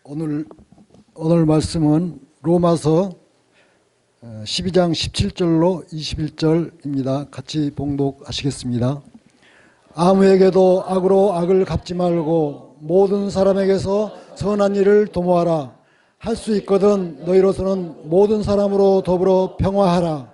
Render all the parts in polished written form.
오늘 말씀은 로마서 12장 17절로 21절입니다. 같이 봉독하시겠습니다. 아무에게도 악으로 악을 갚지 말고 모든 사람에게서 선한 일을 도모하라. 할 수 있거든 너희로서는 모든 사람으로 더불어 평화하라.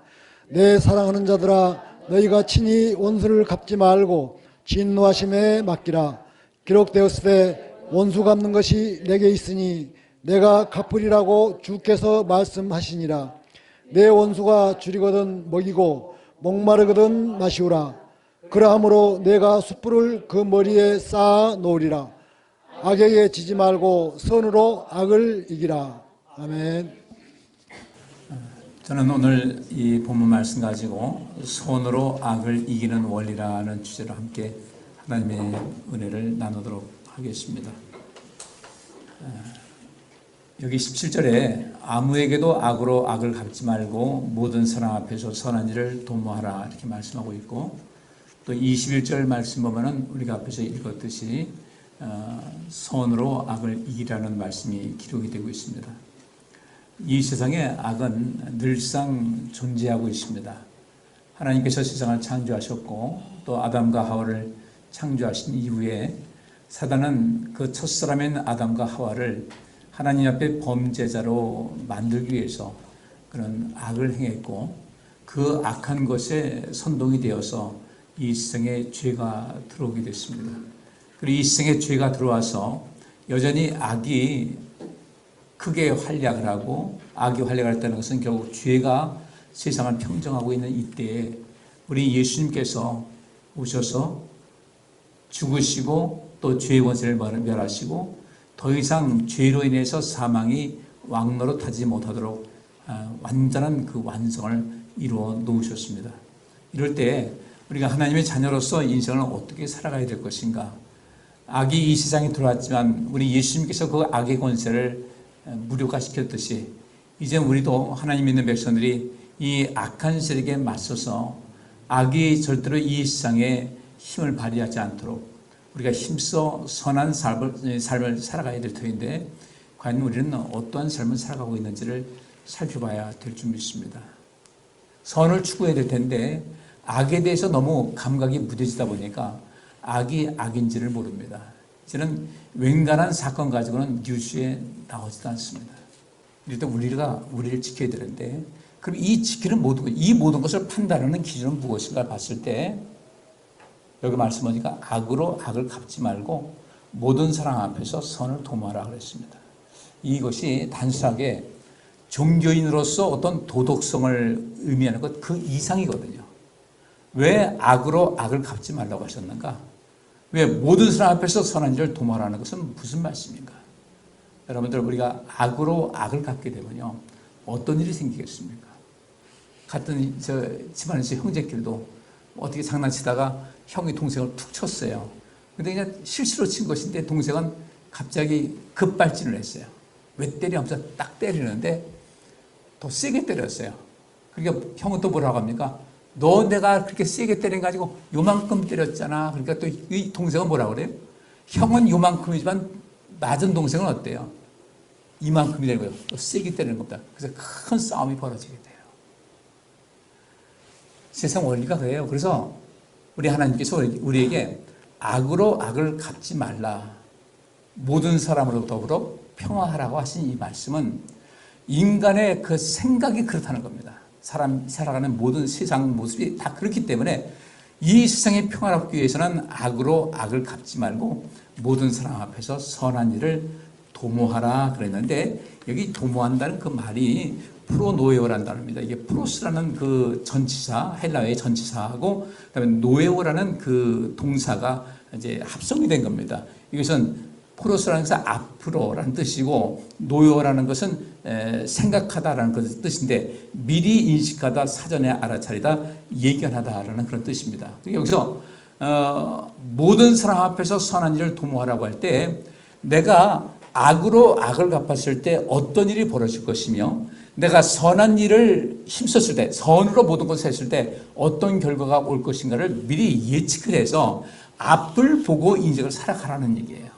내 사랑하는 자들아, 너희가 친히 원수를 갚지 말고 진노하심에 맡기라. 기록되었으되 원수 갚는 것이 내게 있으니 내가 갚으리라고 주께서 말씀하시니라. 내 원수가 줄이거든 먹이고 목마르거든 마시우라. 그러함으로 내가 숯불을 그 머리에 쌓아 놓으리라. 악에게 지지 말고 선으로 악을 이기라. 아멘. 저는 오늘 이 본문 말씀 가지고 선으로 악을 이기는 원리라는 주제로 함께 하나님의 은혜를 나누도록 하겠습니다. 여기 17절에 아무에게도 악으로 악을 갚지 말고 모든 사람 앞에서 선한 일을 도모하라 이렇게 말씀하고 있고, 또 21절 말씀 보면은 우리가 앞에서 읽었듯이 선으로 악을 이기라는 말씀이 기록이 되고 있습니다. 이 세상에 악은 늘상 존재하고 있습니다. 하나님께서 세상을 창조하셨고 또 아담과 하와를 창조하신 이후에 사단은 그 첫사람인 아담과 하와를 하나님 앞에 범죄자로 만들기 위해서 그런 악을 행했고, 그 악한 것에 선동이 되어서 이 세상에 죄가 들어오게 됐습니다. 그리고 이 세상에 죄가 들어와서 여전히 악이 크게 활약을 하고, 악이 활약했다는 것은 결국 죄가 세상을 평정하고 있는 이때에 우리 예수님께서 오셔서 죽으시고 또 죄의 권세를 멸하시고 더 이상 죄로 인해서 사망이 왕노릇하지 못하도록 완전한 그 완성을 이루어 놓으셨습니다. 이럴 때 우리가 하나님의 자녀로서 인생을 어떻게 살아가야 될 것인가? 악이 이 세상에 들어왔지만 우리 예수님께서 그 악의 권세를 무력화시켰듯이 이제 우리도 하나님 믿는 백성들이 이 악한 세력에 맞서서 악이 절대로 이 세상에 힘을 발휘하지 않도록 우리가 힘써 선한 삶을 살아가야 될 터인데, 과연 우리는 어떠한 삶을 살아가고 있는지를 살펴봐야 될 줄 믿습니다. 선을 추구해야 될 텐데 악에 대해서 너무 감각이 무뎌지다 보니까 악이 악인지를 모릅니다. 이제는 웬간한 사건 가지고는 뉴스에 나오지도 않습니다. 일단 우리를 지켜야 되는데, 그럼 이 지키는 이 모든 것을 판단하는 기준은 무엇인가 봤을 때 여기 말씀하니까 악으로 악을 갚지 말고 모든 사람 앞에서 선을 도모하라 그랬습니다. 이것이 단순하게 종교인으로서 어떤 도덕성을 의미하는 것 그 이상이거든요. 왜 악으로 악을 갚지 말라고 하셨는가? 왜 모든 사람 앞에서 선한 일을 도모하라는 것은 무슨 말씀인가? 여러분들, 우리가 악으로 악을 갚게 되면요, 어떤 일이 생기겠습니까? 같은 집안에서 형제끼리도 어떻게 장난치다가 형이 동생을 툭 쳤어요. 근데 그냥 실수로 친 것인데 동생은 갑자기 급발진을 했어요. 왜 때려? 하면서 딱 때리는데 더 세게 때렸어요. 그러니까 형은 또 뭐라고 합니까? 너 내가 그렇게 세게 때린 가지고 요만큼 때렸잖아. 그러니까 또 이 동생은 뭐라고 그래요? 형은 요만큼이지만 맞은 동생은 어때요? 이만큼이 되는 거예요. 또 세게 때리는 겁니다. 그래서 큰 싸움이 벌어지게 돼요. 세상 원리가 그래요. 그래서 우리 하나님께서 우리에게 악으로 악을 갚지 말라, 모든 사람으로 더불어 평화하라고 하신 이 말씀은 인간의 그 생각이 그렇다는 겁니다. 사람 살아가는 모든 세상 모습이 다 그렇기 때문에 이 세상의 평화를 얻기 위해서는 악으로 악을 갚지 말고 모든 사람 앞에서 선한 일을 도모하라 그랬는데, 여기 도모한다는 그 말이 프로노에오라는 단어입니다. 이게 프로스라는 그 전치사, 헬라어의 전치사하고 그다음에 노에오라는 그 동사가 이제 합성이 된 겁니다. 이것은 프로스라는 것은 앞으로라는 뜻이고, 노에오라는 것은 생각하다라는 뜻인데, 미리 인식하다, 사전에 알아차리다, 예견하다라는 그런 뜻입니다. 여기서 모든 사람 앞에서 선한 일을 도모하라고 할 때, 내가 악으로 악을 갚았을 때 어떤 일이 벌어질 것이며, 내가 선한 일을 힘썼을 때, 선으로 모든 것을 했을 때 어떤 결과가 올 것인가를 미리 예측을 해서 앞을 보고 인생을 살아가라는 얘기예요.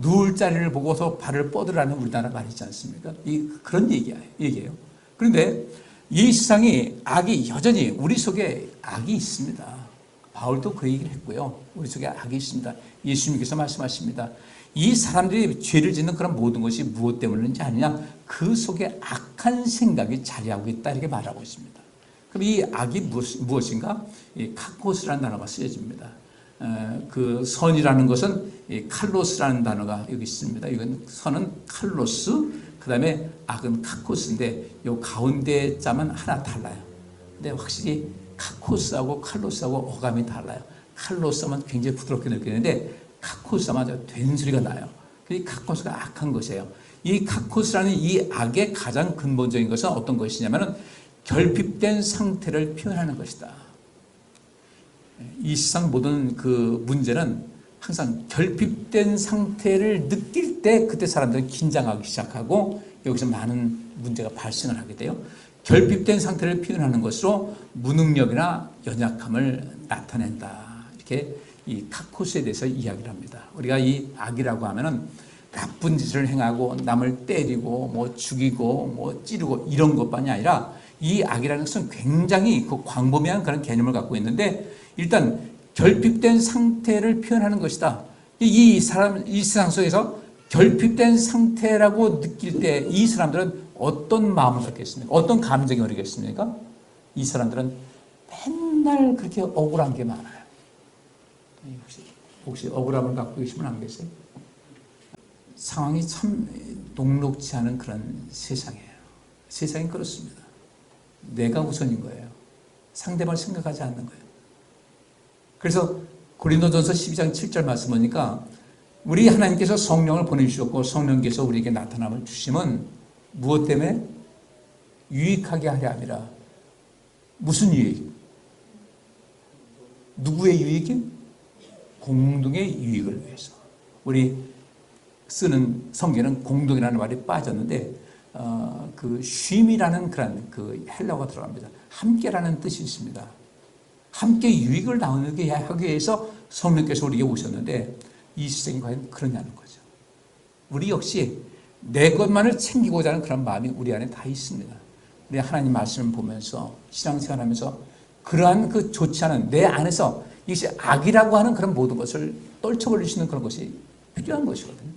누울 자리를 보고서 발을 뻗으라는 우리나라 말이 있지 않습니까? 그런 얘기예요. 그런데 이 세상이 악이 여전히 우리 속에 악이 있습니다. 바울도 그 얘기를 했고요. 우리 속에 악이 있습니다. 예수님께서 말씀하십니다. 이 사람들이 죄를 짓는 그런 모든 것이 무엇 때문인지 아느냐? 그 속에 악한 생각이 자리하고 있다 이렇게 말하고 있습니다. 그럼 이 악이 무엇인가? 이 카코스라는 단어가 쓰여집니다. 그 선이라는 것은 이 칼로스라는 단어가 여기 있습니다. 이건 선은 칼로스, 그 다음에 악은 카코스인데 이 가운데 자만 하나 달라요. 근데 확실히 카코스하고 칼로스하고 어감이 달라요. 칼로스 하면 굉장히 부드럽게 느끼는데 카코스 하면 아주 된 소리가 나요. 이 카코스가 악한 것이에요. 이 카코스라는 이 악의 가장 근본적인 것은 어떤 것이냐면은 결핍된 상태를 표현하는 것이다. 이 세상 모든 그 문제는 항상 결핍된 상태를 느낄 때 그때 사람들은 긴장하기 시작하고 여기서 많은 문제가 발생을 하게 돼요. 결핍된 상태를 표현하는 것으로 무능력이나 연약함을 나타낸다. 이렇게 이 카코스에 대해서 이야기를 합니다. 우리가 이 악이라고 하면은 나쁜 짓을 행하고 남을 때리고 뭐 죽이고 뭐 찌르고 이런 것만이 아니라 이 악이라는 것은 굉장히 그 광범위한 그런 개념을 갖고 있는데 일단 결핍된 상태를 표현하는 것이다. 이 세상 속에서 결핍된 상태라고 느낄 때 이 사람들은 어떤 마음을 갖겠습니까? 어떤 감정이 오르겠습니까? 이 사람들은 맨날 그렇게 억울한 게 많아요. 혹시 억울함을 갖고 계신 분 안 계세요? 상황이 참 녹록지 않은 그런 세상이에요. 세상이 그렇습니다. 내가 우선인 거예요. 상대방을 생각하지 않는 거예요. 그래서 고린도전서 12장 7절 말씀 보니까 우리 하나님께서 성령을 보내주셨고 성령께서 우리에게 나타남을 주심은 무엇 때문에? 유익하게 하려 함이라. 무슨 유익? 누구의 유익이? 공동의 유익을 위해서. 우리 쓰는 성경에는 공동이라는 말이 빠졌는데 그 쉼이라는 그런 그 헬라어가 들어갑니다. 함께라는 뜻이 있습니다. 함께 유익을 나누게 하기 위해서 성령께서 우리에게 오셨는데 이 세상이 과연 그러냐는 거죠. 우리 역시 내 것만을 챙기고자 하는 그런 마음이 우리 안에 다 있습니다. 우리 하나님 말씀을 보면서 신앙생활하면서 그러한 그 좋지 않은 내 안에서 이것이 악이라고 하는 그런 모든 것을 떨쳐버릴 수 있는 그런 것이 필요한 것이거든요.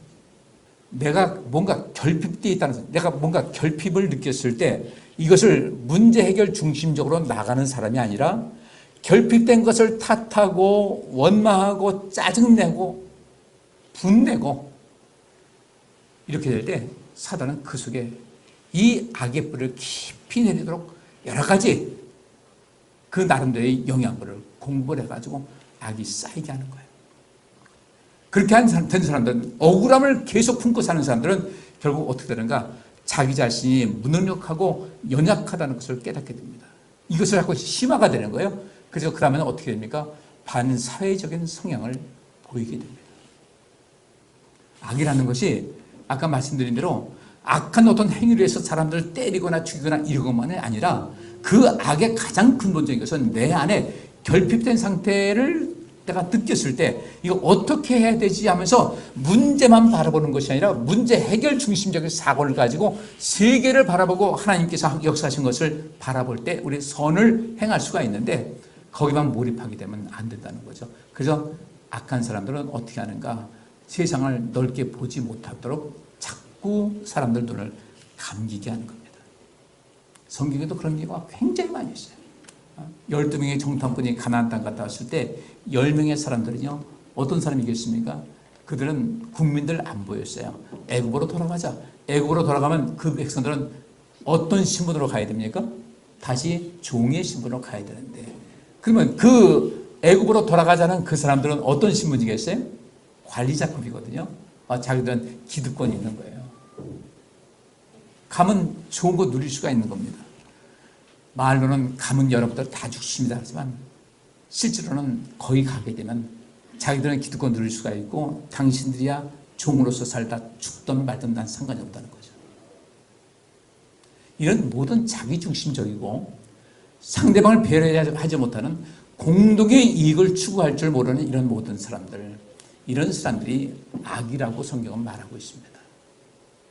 내가 뭔가 결핍되어 있다는 것, 내가 뭔가 결핍을 느꼈을 때 이것을 문제 해결 중심적으로 나가는 사람이 아니라 결핍된 것을 탓하고 원망하고 짜증내고 분내고 이렇게 될 때 사단은 그 속에 이 악의 뿌리를 깊이 내리도록 여러 가지 그 나름대로의 영양분을 공부를 해가지고 악이 쌓이게 하는 거예요. 그렇게 된 사람들은 억울함을 계속 품고 사는 사람들은 결국 어떻게 되는가? 자기 자신이 무능력하고 연약하다는 것을 깨닫게 됩니다. 이것을 자꾸 심화가 되는 거예요. 그래서 그러면 어떻게 됩니까? 반사회적인 성향을 보이게 됩니다. 악이라는 것이 아까 말씀드린 대로 악한 어떤 행위를 해서 사람들을 때리거나 죽이거나 이러고만이 아니라 그 악의 가장 근본적인 것은 내 안에 결핍된 상태를 내가 느꼈을 때 이거 어떻게 해야 되지 하면서 문제만 바라보는 것이 아니라 문제 해결 중심적인 사고를 가지고 세계를 바라보고 하나님께서 역사하신 것을 바라볼 때 우리 선을 행할 수가 있는데 거기만 몰입하게 되면 안 된다는 거죠. 그래서 악한 사람들은 어떻게 하는가? 세상을 넓게 보지 못하도록 자꾸 사람들 눈을 감기게 하는 겁니다. 성경에도 그런 경우가 굉장히 많이 있어요. 12명의 정탐꾼이 가나안 땅 갔다 왔을 때 10명의 사람들은요, 어떤 사람이겠습니까? 그들은 국민들 안 보였어요. 애굽으로 돌아가자. 애굽으로 돌아가면 그 백성들은 어떤 신분으로 가야 됩니까? 다시 종의 신분으로 가야 되는데, 그러면 그 애굽으로 돌아가자는 그 사람들은 어떤 신분이겠어요? 관리자급이거든요. 자기들은 기득권이 있는 거예요. 가면 좋은 거 누릴 수가 있는 겁니다. 말로는 가면 여러분들 다 죽습니다 하지만 실제로는 거기 가게 되면 자기들은 기득권 누릴 수가 있고 당신들이야 종으로서 살다 죽든 말든 난 상관이 없다는 거죠. 이런 모든 자기중심적이고 상대방을 배려하지 못하는 공동의 이익을 추구할 줄 모르는 이런 모든 사람들, 이런 사람들이 악이라고 성경은 말하고 있습니다.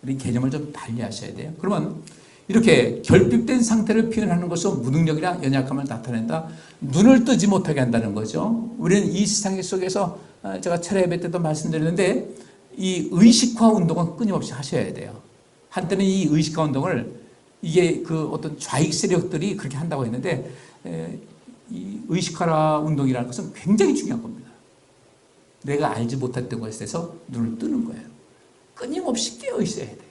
우리 개념을 좀 달리 하셔야 돼요. 그러면 이렇게 결핍된 상태를 표현하는 것은 무능력이나 연약함을 나타낸다. 눈을 뜨지 못하게 한다는 거죠. 우리는 이 세상 속에서 제가 차례 예배 때도 말씀드렸는데 이 의식화 운동은 끊임없이 하셔야 돼요. 한때는 이 의식화 운동을 이게 그 어떤 좌익 세력들이 그렇게 한다고 했는데 이 의식화 운동이라는 것은 굉장히 중요한 겁니다. 내가 알지 못했던 것에 대해서 눈을 뜨는 거예요. 끊임없이 깨어 있어야 돼요.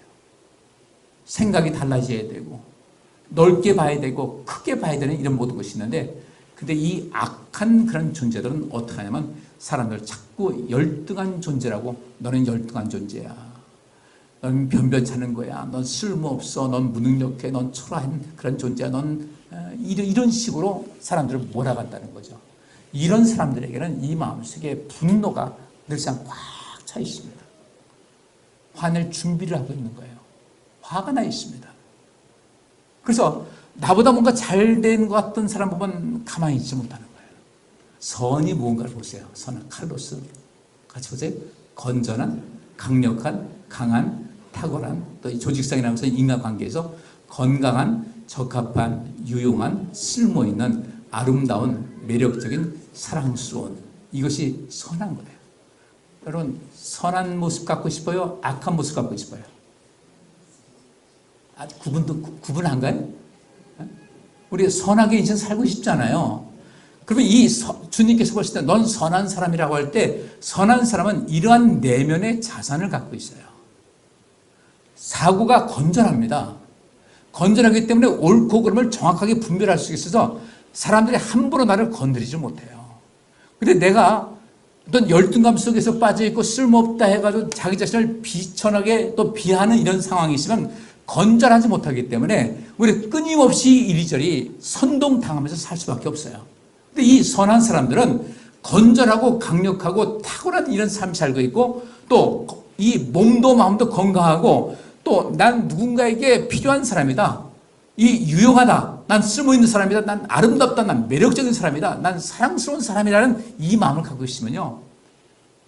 생각이 달라져야 되고 넓게 봐야 되고 크게 봐야 되는 이런 모든 것이 있는데 근데 이 악한 그런 존재들은 어떻게 하냐면 사람들 자꾸 열등한 존재라고 너는 열등한 존재야. 넌 변변찮은 거야. 넌 쓸모없어. 넌 무능력해. 넌 초라한 그런 존재야. 넌 이런 식으로 사람들을 몰아간다는 거죠. 이런 사람들에게는 이 마음속에 분노가 늘상 꽉 차 있습니다. 화낼 준비를 하고 있는 거예요. 화가 나 있습니다. 그래서 나보다 뭔가 잘된 것 같던 사람 보면 가만히 있지 못하는 거예요. 선이 무언가를 보세요. 선은 칼로스. 같이 보세요. 건전한, 강력한, 강한, 탁월한, 또 이 조직상이라는 것은 인간관계에서 건강한, 적합한, 유용한, 쓸모있는, 아름다운, 매력적인, 사랑스러운 이것이 선한 거예요. 여러분 선한 모습 갖고 싶어요? 악한 모습 갖고 싶어요? 구분한가요? 우리 선하게 인생 살고 싶잖아요. 그러면 주님께서 보실 때 넌 선한 사람이라고 할 때 선한 사람은 이러한 내면의 자산을 갖고 있어요. 사고가 건전합니다. 건전하기 때문에 옳고 그름을 정확하게 분별할 수 있어서 사람들이 함부로 나를 건드리지 못해요. 근데 내가 어떤 열등감 속에서 빠져있고 쓸모없다 해가지고 자기 자신을 비천하게 또 비하는 이런 상황이 있으면 건전하지 못하기 때문에 우리 끊임없이 이리저리 선동당하면서 살 수밖에 없어요. 근데 이 선한 사람들은 건전하고 강력하고 탁월한 이런 삶을 살고 있고 또 이 몸도 마음도 건강하고 또 난 누군가에게 필요한 사람이다. 이 유용하다. 난 쓸모있는 사람이다. 난 아름답다. 난 매력적인 사람이다. 난 사랑스러운 사람이라는 이 마음을 갖고 있으면요.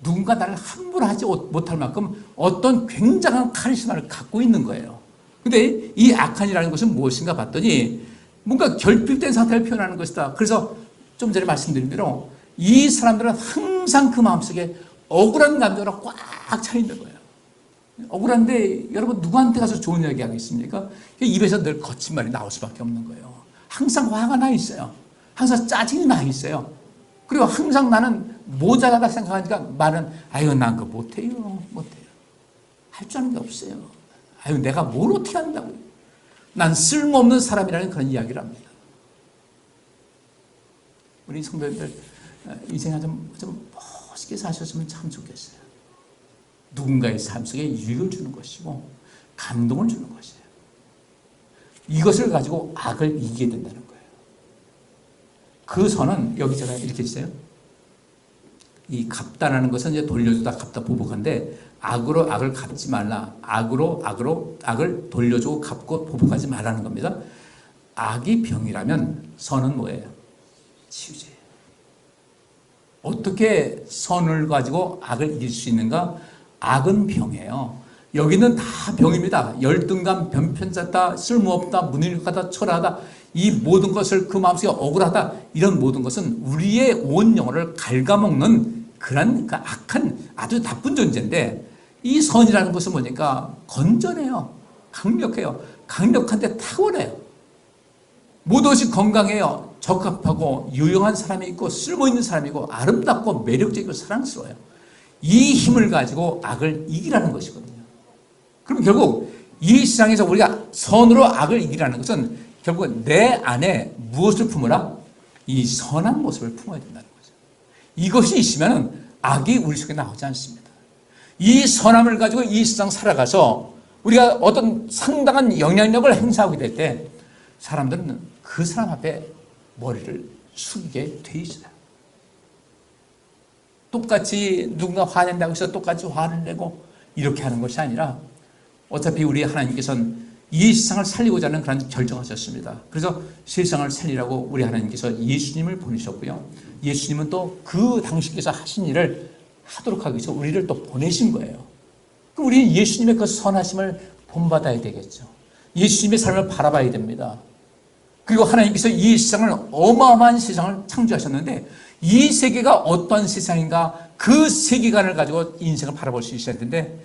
누군가 나를 함부로 하지 못할 만큼 어떤 굉장한 카리스마를 갖고 있는 거예요. 근데 이 악한이라는 것은 무엇인가 봤더니 뭔가 결핍된 상태를 표현하는 것이다. 그래서 좀 전에 말씀드린 대로 이 사람들은 항상 그 마음속에 억울한 감정으로 꽉 차 있는 거예요. 억울한데 여러분 누구한테 가서 좋은 이야기 하겠습니까? 입에서 늘 거친 말이 나올 수밖에 없는 거예요. 항상 화가 나 있어요. 항상 짜증이 나 있어요. 그리고 항상 나는 모자라다 생각하니까 말은 아유 난 그거 못해요. 할 줄 아는 게 없어요. 아유 내가 뭘 어떻게 한다고요. 난 쓸모없는 사람이라는 그런 이야기를 합니다. 우리 성도님들 인생을 좀 멋있게 사셨으면 참 좋겠어요. 누군가의 삶 속에 유익을 주는 것이고 감동을 주는 것이에요. 이것을 가지고 악을 이기게 된다는 거예요. 그 선은 여기 제가 이렇게 있어요. 이 갚다라는 것은 이제 돌려주다 갚다 보복한데 악으로 악을 갚지 말라. 악으로 악을 돌려주고 갚고 보복하지 말라는 겁니다. 악이 병이라면 선은 뭐예요? 치유제예요. 어떻게 선을 가지고 악을 이길 수 있는가? 악은 병이에요. 여기는 다 병입니다. 열등감, 변편자다, 쓸모없다, 무능력하다, 초라하다 이 모든 것을 그 마음속에 억울하다 이런 모든 것은 우리의 온 영혼을 갉아먹는 그런 악한 아주 나쁜 존재인데 이 선이라는 것은 뭐니까 건전해요. 강력해요. 강력한데 탁월해요. 모든 것이 건강해요. 적합하고 유용한 사람이 있고 쓸모있는 사람이고 아름답고 매력적이고 사랑스러워요. 이 힘을 가지고 악을 이기라는 것이거든요. 그럼 결국 이 세상에서 우리가 선으로 악을 이기라는 것은 결국 내 안에 무엇을 품으라? 이 선한 모습을 품어야 된다는 거죠. 이것이 있으면 악이 우리 속에 나오지 않습니다. 이 선함을 가지고 이 세상 살아가서 우리가 어떤 상당한 영향력을 행사하게 될 때 사람들은 그 사람 앞에 머리를 숙이게 돼 있어요. 똑같이 누군가 화낸다고 해서 똑같이 화를 내고 이렇게 하는 것이 아니라 어차피 우리 하나님께서는 이 세상을 살리고자 하는 그런 결정하셨습니다. 그래서 세상을 살리라고 우리 하나님께서 예수님을 보내셨고요. 예수님은 또 그 당신께서 하신 일을 하도록 하기 위해서 우리를 또 보내신 거예요. 그럼 우리는 예수님의 그 선하심을 본받아야 되겠죠. 예수님의 삶을 바라봐야 됩니다. 그리고 하나님께서 이 세상을, 어마어마한 세상을 창조하셨는데 이 세계가 어떤 세상인가, 그 세계관을 가지고 인생을 바라볼 수 있어야 되는데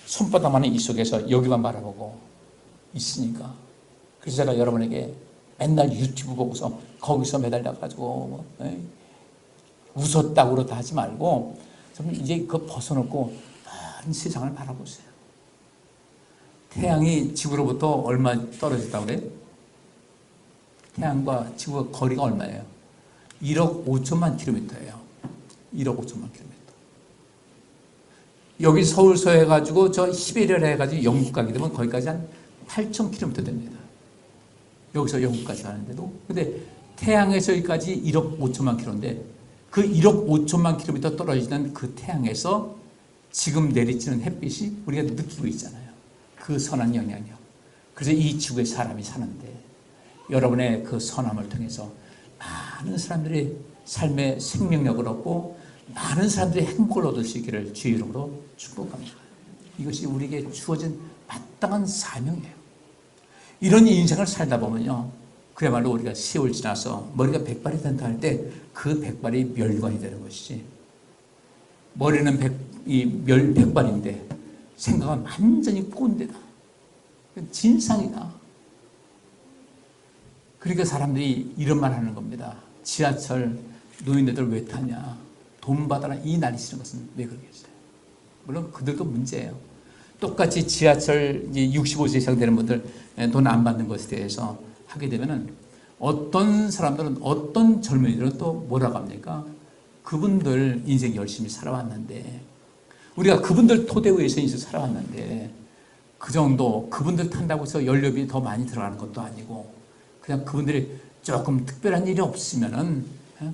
손바닥만한 이 속에서 여기만 바라보고 있으니까. 그래서 제가 여러분에게 맨날 유튜브 보고서 거기서 매달려가지고 웃었다 울었다 하지 말고 좀 이제 그거 벗어놓고 다른 세상을 바라보세요. 태양이 지구로부터 얼마 떨어졌다고 그래요? 태양과 지구가 거리가 얼마예요? 1억 5천만 킬로미터예요. 1억 5천만 킬로미터. 여기 서울서 해가지고 저 시베리아를 해가지고 영국 가게 되면 거기까지 한 8천 킬로미터 됩니다. 여기서 영국까지 가는데도. 근데 태양에서 여기까지 1억 5천만 킬로인데 그 1억 5천만 킬로미터 떨어지는 그 태양에서 지금 내리치는 햇빛이 우리가 느끼고 있잖아요. 그 선한 영향력. 그래서 이 지구에 사람이 사는데 여러분의 그 선함을 통해서 많은 사람들이 삶의 생명력을 얻고 많은 사람들이 행복을 얻을 수 있기를 주의 이름으로 축복합니다. 이것이 우리에게 주어진 마땅한 사명이에요. 이런 인생을 살다 보면요, 그야말로 우리가 세월 지나서 머리가 백발이 된다 할 때 그 백발이 멸관이 되는 것이지, 머리는 백발인데 생각은 완전히 꼰대다. 진상이다. 그러니까 사람들이 이런 말 하는 겁니다. 지하철 노인네들 왜 타냐, 돈 받아라, 이 난리 치는 것은 왜 그러겠어요? 물론 그들도 문제예요. 똑같이 지하철 65세 이상 되는 분들 돈 안 받는 것에 대해서 하게 되면은 어떤 사람들은, 어떤 젊은이들은 또 뭐라고 합니까? 그분들 인생 열심히 살아왔는데, 우리가 그분들 토대 위에서 인생 살아왔는데, 그 정도 그분들 탄다고 해서 연료비 더 많이 들어가는 것도 아니고, 그냥 그분들이 조금 특별한 일이 없으면은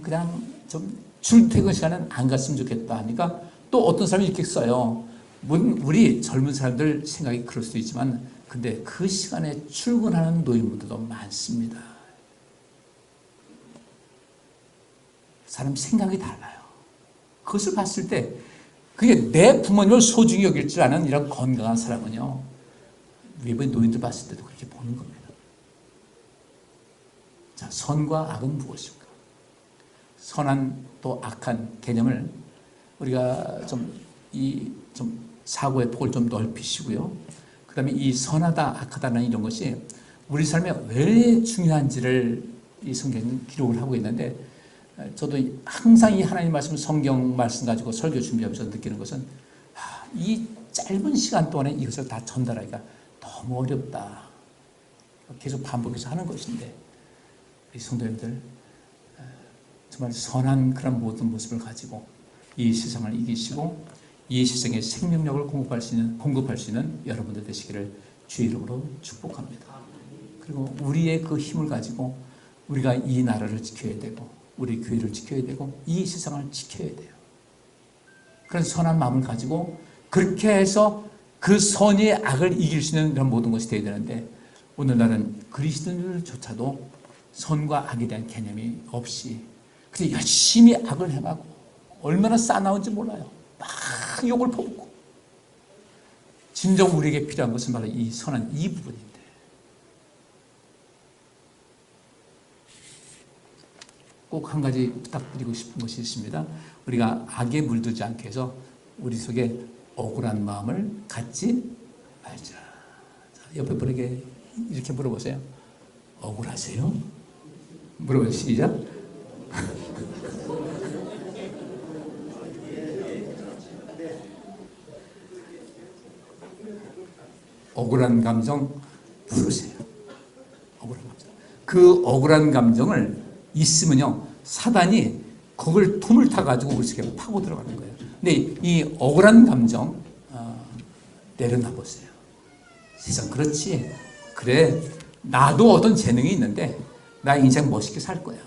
그냥 좀 출퇴근 시간은 안 갔으면 좋겠다 하니까 또 어떤 사람이 이렇게 써요. 우리 젊은 사람들 생각이 그럴 수도 있지만 근데 그 시간에 출근하는 노인분들도 많습니다. 사람 생각이 달라요. 그것을 봤을 때 그게 내 부모님을 소중히 여길 줄 아는 이런 건강한 사람은요, 외부의 노인들 봤을 때도 그렇게 보는 겁니다. 자, 선과 악은 무엇일까? 선한 또 악한 개념을 우리가 좀 사고의 폭을 좀 넓히시고요. 그 다음에 이 선하다, 악하다는 이런 것이 우리 삶에 왜 중요한지를 이 성경은 기록을 하고 있는데, 저도 항상 이 하나님 말씀, 성경 말씀 가지고 설교 준비하면서 느끼는 것은 이 짧은 시간 동안에 이것을 다 전달하기가 너무 어렵다. 계속 반복해서 하는 것인데, 이 성도님들 정말 선한 그런 모든 모습을 가지고 이 세상을 이기시고 이 세상에 생명력을 공급할 수 있는 여러분들 되시기를 주의 이름으로 축복합니다. 그리고 우리의 그 힘을 가지고 우리가 이 나라를 지켜야 되고 우리 교회를 지켜야 되고 이 세상을 지켜야 돼요. 그런 선한 마음을 가지고 그렇게 해서 그 선의 악을 이길 수 있는 그런 모든 것이 되어야 되는데, 오늘날은 그리스도인들조차도 선과 악에 대한 개념이 없이 그래서 열심히 악을 해가고 얼마나 싸나운지 몰라요. 막 욕을 퍼붓고. 진정 우리에게 필요한 것은 바로 이 선한 이 부분인데, 꼭 한 가지 부탁드리고 싶은 것이 있습니다. 우리가 악에 물들지 않게 해서 우리 속에 억울한 마음을 갖지 말자. 자, 옆에 분에게 이렇게 물어보세요. 억울하세요? 물어보세요. 시작. 억울한 감정 부르세요. 억울한 감정. 그 억울한 감정을 있으면요, 사단이 그걸 틈을 타가지고 우리 속에 파고 들어가는 거예요. 근데 이 억울한 감정 내려놔 보세요. 세상 그렇지. 그래, 나도 어떤 재능이 있는데 나 인생 멋있게 살 거야.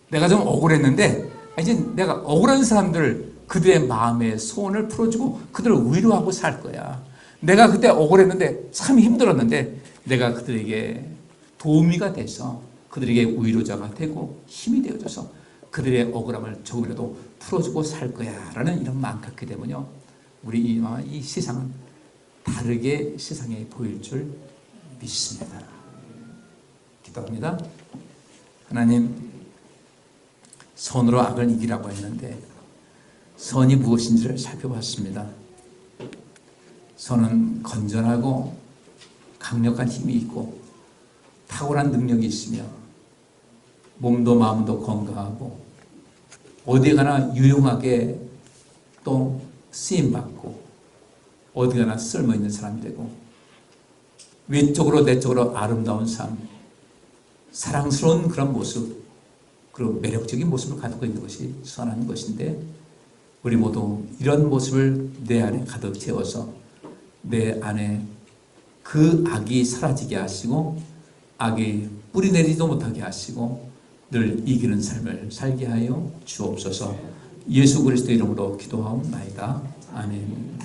내가 좀 억울했는데 이제 내가 억울한 사람들 그들의 마음의 소원을 풀어주고 그들을 위로하고 살 거야. 내가 그때 억울했는데 참 힘들었는데 내가 그들에게 도우미가 돼서 그들에게 위로자가 되고 힘이 되어줘서 그들의 억울함을 조금이라도 풀어주고 살 거야 라는 이런 마음 갖게 되면요, 우리 이 세상은 다르게 세상에 보일 줄 믿습니다. 기도합니다. 하나님, 선으로 악을 이기라고 했는데 선이 무엇인지를 살펴봤습니다. 선은 건전하고 강력한 힘이 있고 탁월한 능력이 있으며 몸도 마음도 건강하고 어디 가나 유용하게 또 쓰임받고 어디 가나 쓸모있는 사람이 되고 외적으로 내적으로 아름다운 삶, 사랑스러운 그런 모습, 그리고 매력적인 모습을 가지고 있는 것이 선한 것인데, 우리 모두 이런 모습을 내 안에 가득 채워서 내 안에 그 악이 사라지게 하시고 악이 뿌리내리지도 못하게 하시고 늘 이기는 삶을 살게 하여 주옵소서. 예수 그리스도 이름으로 기도하옵나이다. 아멘.